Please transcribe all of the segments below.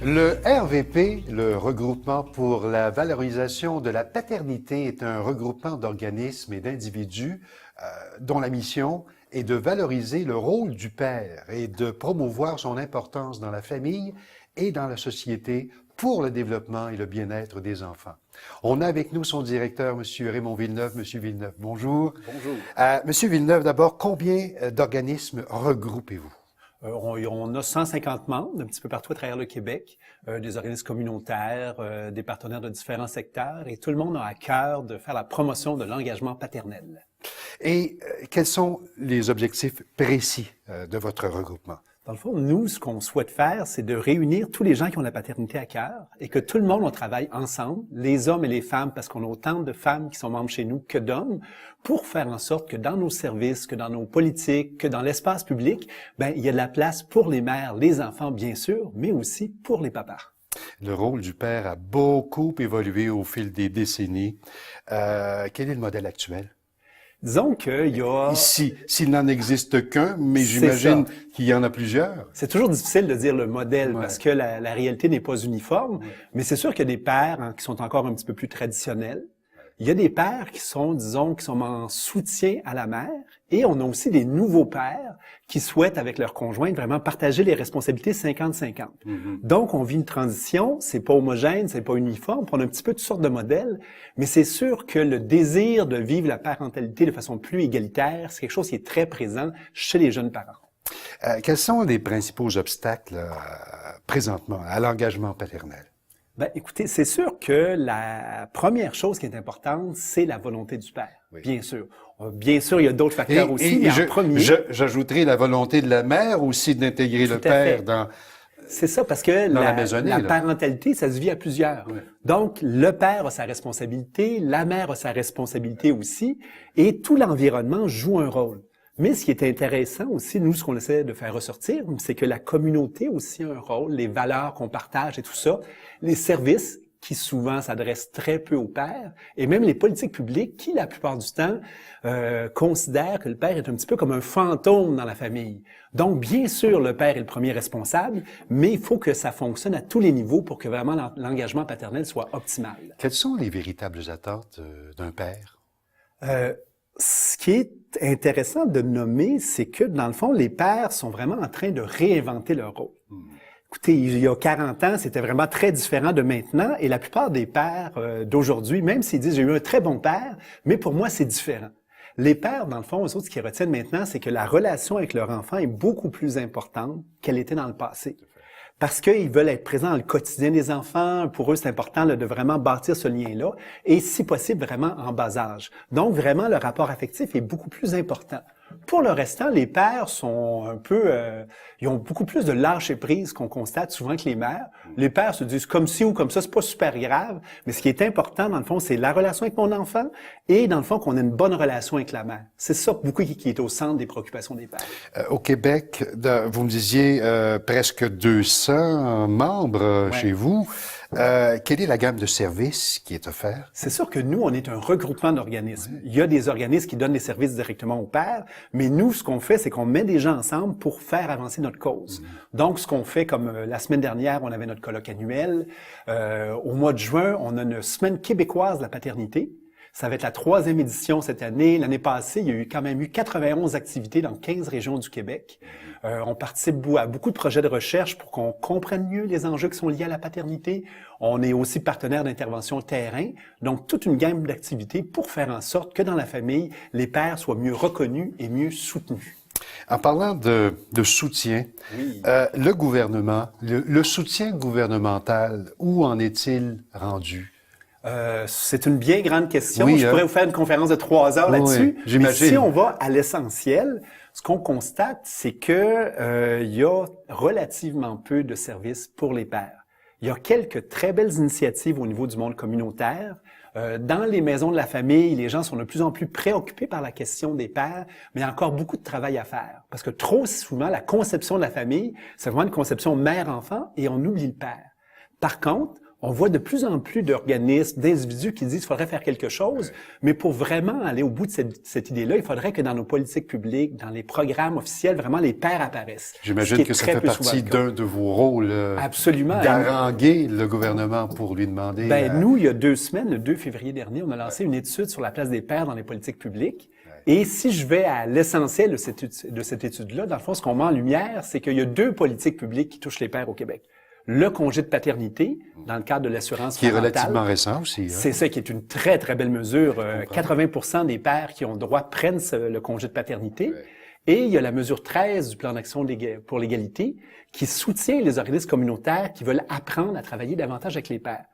Le RVP, le regroupement pour la valorisation de la paternité, est un regroupement d'organismes et d'individus dont la mission est de valoriser le rôle du père et de promouvoir son importance dans la famille et dans la société pour le développement et le bien-être des enfants. On a avec nous son directeur, M. Raymond Villeneuve. M. Villeneuve, bonjour. Bonjour. M. Villeneuve, d'abord, combien d'organismes regroupez-vous? On a 150 membres un petit peu partout à travers le Québec, des organismes communautaires, des partenaires de différents secteurs, et tout le monde a à cœur de faire la promotion de l'engagement paternel. Et quels sont les objectifs précis de votre regroupement? Dans le fond, nous, ce qu'on souhaite faire, c'est de réunir tous les gens qui ont la paternité à cœur et que tout le monde, on travaille ensemble, les hommes et les femmes, parce qu'on a autant de femmes qui sont membres chez nous que d'hommes, pour faire en sorte que dans nos services, que dans nos politiques, que dans l'espace public, il y a de la place pour les mères, les enfants, bien sûr, mais aussi pour les papas. Le rôle du père a beaucoup évolué au fil des décennies. Quel est le modèle actuel? Disons qu'il y a... S'il n'en existe qu'un, mais j'imagine qu'il y en a plusieurs. C'est toujours difficile de dire le modèle parce que la réalité n'est pas uniforme, mais c'est sûr qu'il y a des pères qui sont encore un petit peu plus traditionnels. Il y a des pères qui sont, disons, qui sont en soutien à la mère, et on a aussi des nouveaux pères qui souhaitent, avec leur conjointe, vraiment partager les responsabilités 50-50. Donc, on vit une transition, c'est pas homogène, c'est pas uniforme, on a un petit peu toutes sortes de modèles, mais c'est sûr que le désir de vivre la parentalité de façon plus égalitaire, c'est quelque chose qui est très présent chez les jeunes parents. Quels sont les principaux obstacles présentement à l'engagement paternel? Écoutez, c'est sûr que la première chose qui est importante, c'est la volonté du père, bien sûr. Bien sûr, il y a d'autres facteurs aussi, mais en premier... J'ajouterai la volonté de la mère aussi d'intégrer le père dans... C'est ça, parce que la parentalité, ça se vit à plusieurs. Oui. Donc, le père a sa responsabilité, la mère a sa responsabilité aussi, et tout l'environnement joue un rôle. Mais ce qui est intéressant aussi, nous, ce qu'on essaie de faire ressortir, c'est que la communauté aussi a un rôle, les valeurs qu'on partage et tout ça, les services qui souvent s'adressent très peu au père, et même les politiques publiques qui, la plupart du temps, considèrent que le père est un petit peu comme un fantôme dans la famille. Donc, bien sûr, le père est le premier responsable, mais il faut que ça fonctionne à tous les niveaux pour que vraiment l'engagement paternel soit optimal. Quelles sont les véritables attentes d'un père? Ce qui est intéressant de nommer, c'est que, dans le fond, les pères sont vraiment en train de réinventer leur rôle. Écoutez, il y a 40 ans, c'était vraiment très différent de maintenant, et la plupart des pères d'aujourd'hui, même s'ils disent « j'ai eu un très bon père », mais pour moi, c'est différent. Les pères, dans le fond, eux autres, ce qu'ils retiennent maintenant, c'est que la relation avec leur enfant est beaucoup plus importante qu'elle était dans le passé. Parce qu'ils veulent être présents dans le quotidien des enfants. Pour eux, c'est important là, de vraiment bâtir ce lien-là, et si possible, vraiment en bas âge. Donc, vraiment, le rapport affectif est beaucoup plus important. Pour le restant, les pères sont un peu... ils ont beaucoup plus de lâcher-prise qu'on constate souvent que les mères. Les pères se disent comme ci ou comme ça, c'est pas super grave, mais ce qui est important, dans le fond, c'est la relation avec mon enfant et, dans le fond, qu'on ait une bonne relation avec la mère. C'est ça, beaucoup, qui est au centre des préoccupations des pères. Au Québec, vous me disiez presque 200 membres chez vous. Quelle est la gamme de services qui est offerte? C'est sûr que nous, on est un regroupement d'organismes. Oui. Il y a des organismes qui donnent les services directement aux pères, mais nous, ce qu'on fait, c'est qu'on met des gens ensemble pour faire avancer notre cause. Donc, ce qu'on fait, comme la semaine dernière, on avait notre colloque annuel. Au mois de juin, on a une semaine québécoise de la paternité. Ça va être la 3e édition cette année. L'année passée, il y a quand même eu 91 activités dans 15 régions du Québec. On participe à beaucoup de projets de recherche pour qu'on comprenne mieux les enjeux qui sont liés à la paternité. On est aussi partenaire d'intervention terrain. Donc, toute une gamme d'activités pour faire en sorte que dans la famille, les pères soient mieux reconnus et mieux soutenus. En parlant de soutien, le gouvernement, le soutien gouvernemental, où en est-il rendu? C'est une bien grande question. Je pourrais vous faire une conférence de 3 heures là-dessus. J'imagine. Mais si on va à l'essentiel, ce qu'on constate, c'est que il y a relativement peu de services pour les pères. Il y a quelques très belles initiatives au niveau du monde communautaire. Dans les maisons de la famille, les gens sont de plus en plus préoccupés par la question des pères, mais il y a encore beaucoup de travail à faire. Parce que trop souvent, la conception de la famille, c'est vraiment une conception mère-enfant et on oublie le père. Par contre, On voit de plus en plus d'organismes, d'individus qui disent qu'il faudrait faire quelque chose, mais pour vraiment aller au bout de cette idée-là, il faudrait que dans nos politiques publiques, dans les programmes officiels, vraiment les pairs apparaissent. J'imagine que ça fait partie d'un de vos rôles. Absolument. D'haranguer le gouvernement pour lui demander... Nous, il y a 2 semaines, le 2 février dernier, on a lancé une étude sur la place des pairs dans les politiques publiques. Et si je vais à l'essentiel de cette étude-là, dans le fond, ce qu'on met en lumière, c'est qu'il y a 2 politiques publiques qui touchent les pères au Québec. Le congé de paternité, dans le cadre de l'assurance parentale. Qui est relativement récent aussi. Hein? C'est ça qui est une très, très belle mesure. 80% des pères qui ont le droit prennent le congé de paternité. Ouais. Et il y a la mesure 13 du plan d'action pour l'égalité qui soutient les organismes communautaires qui veulent apprendre à travailler davantage avec les pères.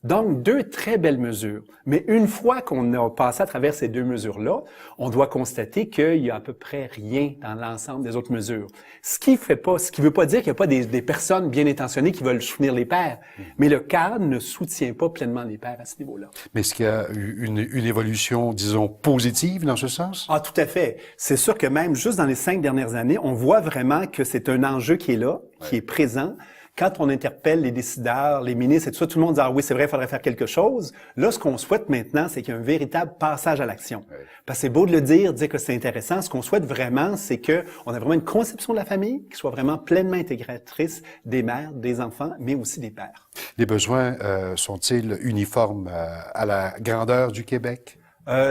Donc, 2 très belles mesures. Mais une fois qu'on a passé à travers ces 2 mesures-là, on doit constater qu'il y a à peu près rien dans l'ensemble des autres mesures. Ce qui veut pas dire qu'il n'y a pas des personnes bien intentionnées qui veulent soutenir les pères. Mais le cadre ne soutient pas pleinement les pères à ce niveau-là. Mais est-ce qu'il y a une évolution, disons, positive dans ce sens? Ah, tout à fait. C'est sûr que même juste dans les 5 dernières années, on voit vraiment que c'est un enjeu qui est là, qui est présent. Quand on interpelle les décideurs, les ministres et tout ça, tout le monde dit « Ah oui, c'est vrai, il faudrait faire quelque chose ». Là, ce qu'on souhaite maintenant, c'est qu'il y ait un véritable passage à l'action. Oui. Parce que c'est beau de le dire que c'est intéressant. Ce qu'on souhaite vraiment, c'est qu'on a vraiment une conception de la famille qui soit vraiment pleinement intégratrice des mères, des enfants, mais aussi des pères. Les besoins sont-ils uniformes à la grandeur du Québec?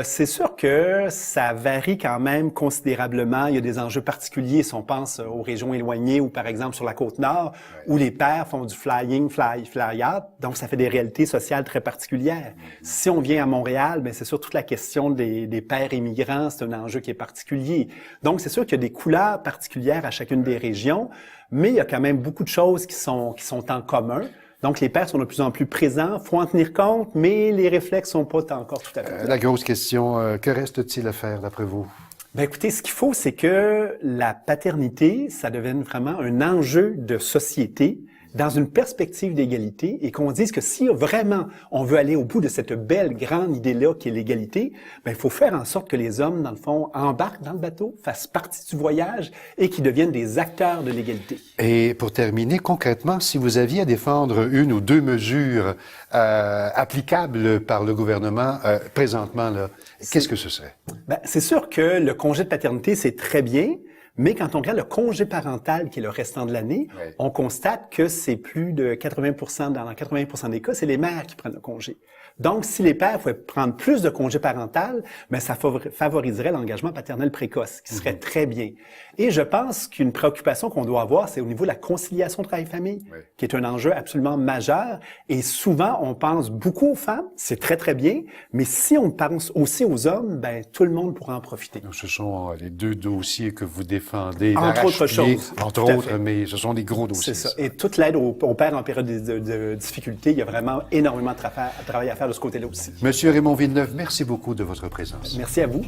C'est sûr que ça varie quand même considérablement. Il y a des enjeux particuliers si on pense aux régions éloignées ou par exemple sur la Côte-Nord où les pères font du fly-out. Donc, ça fait des réalités sociales très particulières. Si on vient à Montréal, ben c'est sûr toute la question des pères immigrants, c'est un enjeu qui est particulier. Donc, c'est sûr qu'il y a des couleurs particulières à chacune des régions, mais il y a quand même beaucoup de choses qui sont en commun. Donc, les pères sont de plus en plus présents, faut en tenir compte, mais les réflexes sont pas encore tout à fait. La grosse question, que reste-t-il à faire d'après vous? Ben écoutez, ce qu'il faut, c'est que la paternité, ça devienne vraiment un enjeu de société dans une perspective d'égalité et qu'on dise que si vraiment on veut aller au bout de cette belle, grande idée-là qui est l'égalité, ben il faut faire en sorte que les hommes, dans le fond, embarquent dans le bateau, fassent partie du voyage et qu'ils deviennent des acteurs de l'égalité. Et pour terminer, concrètement, si vous aviez à défendre 1 ou 2 mesures applicables par le gouvernement présentement, là, qu'est-ce que ce serait? Ben, c'est sûr que le congé de paternité, c'est très bien. Mais quand on regarde le congé parental, qui est le restant de l'année, on constate que c'est plus de 80%, dans 80% des cas, c'est les mères qui prennent le congé. Donc, si les pères pouvaient prendre plus de congé parental, ben ça favoriserait l'engagement paternel précoce, qui serait très bien. Et je pense qu'une préoccupation qu'on doit avoir, c'est au niveau de la conciliation travail-famille, qui est un enjeu absolument majeur. Et souvent, on pense beaucoup aux femmes, c'est très, très bien, mais si on pense aussi aux hommes, ben tout le monde pourra en profiter. Donc, ce sont les 2 dossiers que vous défendez. Entre autres choses. Entre autres, mais ce sont des gros dossiers. C'est ça. Et toute l'aide aux pères en période de difficulté, il y a vraiment énormément de travail à faire de ce côté-là aussi. Monsieur Raymond Villeneuve, merci beaucoup de votre présence. Merci à vous.